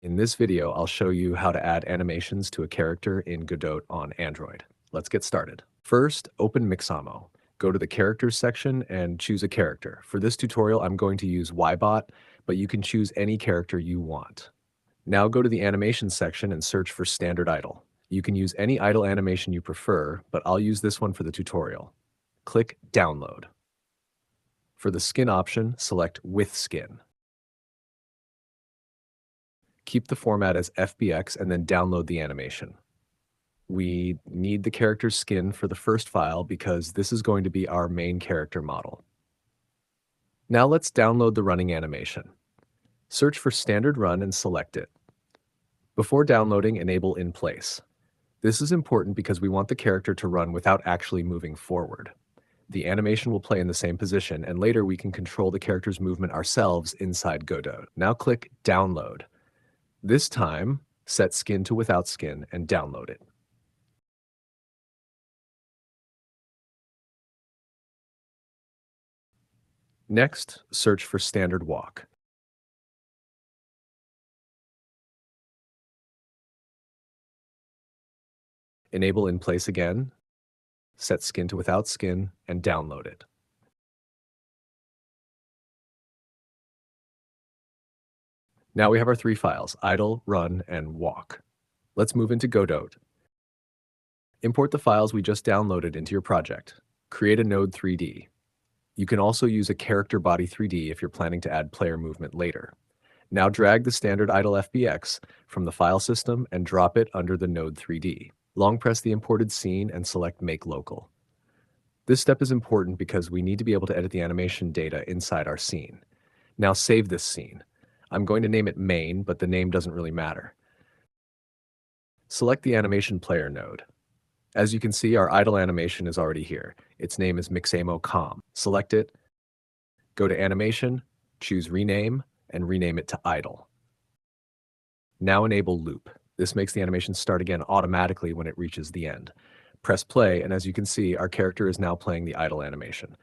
In this video, I'll show you how to add animations to a character in Godot on Android. Let's get started. First, open Mixamo. Go to the Characters section and choose a character. For this tutorial, I'm going to use Ybot, but you can choose any character you want. Now go to the Animation section and search for Standard Idle. You can use any idle animation you prefer, but I'll use this one for the tutorial. Click Download. For the skin option, select With Skin. Keep the format as FBX and then download the animation. We need the character's skin for the first file because this is going to be our main character model. Now let's download the running animation. Search for Standard Run and select it. Before downloading, enable In Place. This is important because we want the character to run without actually moving forward. The animation will play in the same position, and later we can control the character's movement ourselves inside Godot. Now click Download. This time, set skin to without skin and download it. Next, search for Standard Walk. Enable In Place again, set skin to without skin, and download it. Now we have our three files, idle, run, and walk. Let's move into Godot. Import the files we just downloaded into your project. Create a node 3D. You can also use a character body 3D if you're planning to add player movement later. Now drag the standard idle FBX from the file system and drop it under the node 3D. Long press the imported scene and select Make Local. This step is important because we need to be able to edit the animation data inside our scene. Now save this scene. I'm going to name it Main, but the name doesn't really matter. Select the animation player node. As you can see, our idle animation is already here. Its name is Mixamo Com. Select it, go to Animation, choose Rename, and rename it to Idle. Now enable Loop. This makes the animation start again automatically when it reaches the end. Press play, and as you can see, our character is now playing the idle animation.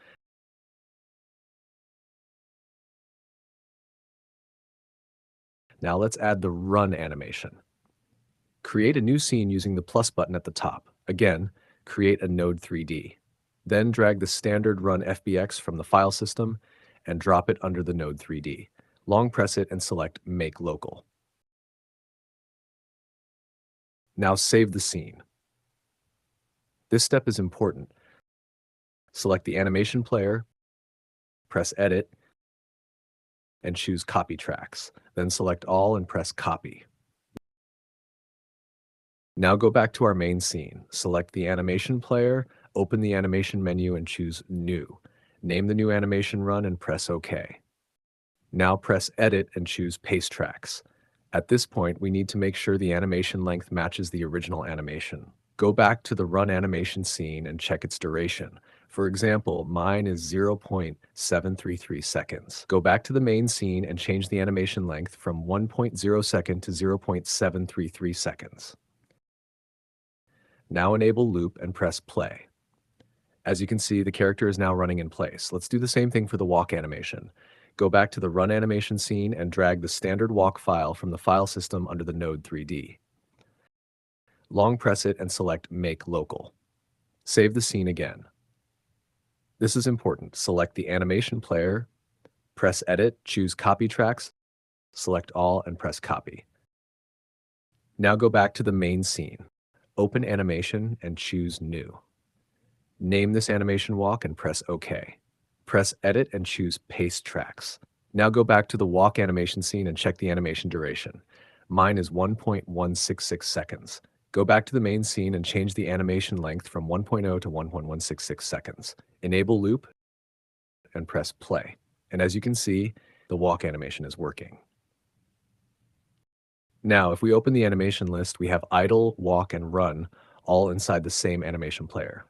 Now let's add the run animation. Create a new scene using the plus button at the top. Again, create a node 3D. Then drag the standard run FBX from the file system and drop it under the node 3D. Long press it and select Make Local. Now save the scene. This step is important. Select the animation player, press Edit, and choose Copy Tracks. Then select All and press Copy. Now go back to our main scene. Select the animation player, open the animation menu and choose New. Name the new animation run and press OK. Now press Edit and choose Paste Tracks. At this point, we need to make sure the animation length matches the original animation. Go back to the run animation scene and check its duration. For example, mine is 0.733 seconds. Go back to the main scene and change the animation length from 1.0 second to 0.733 seconds. Now enable Loop and press Play. As you can see, the character is now running in place. Let's do the same thing for the walk animation. Go back to the run animation scene and drag the standard walk file from the file system under the node 3D. Long press it and select Make Local. Save the scene again. This is important. Select the animation player, press Edit, choose Copy Tracks, select All and press Copy. Now go back to the main scene. Open Animation and choose New. Name this animation walk and press OK. Press Edit and choose Paste Tracks. Now go back to the walk animation scene and check the animation duration. Mine is 1.166 seconds. Go back to the main scene and change the animation length from 1.0 to 1.166 seconds. Enable Loop and press Play. And as you can see, the walk animation is working. Now, if we open the animation list, we have idle, walk, and run all inside the same animation player.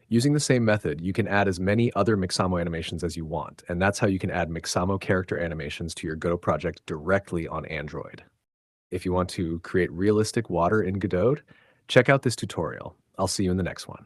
Using the same method, you can add as many other Mixamo animations as you want, and that's how you can add Mixamo character animations to your Godot project directly on Android. If you want to create realistic water in Godot, check out this tutorial. I'll see you in the next one.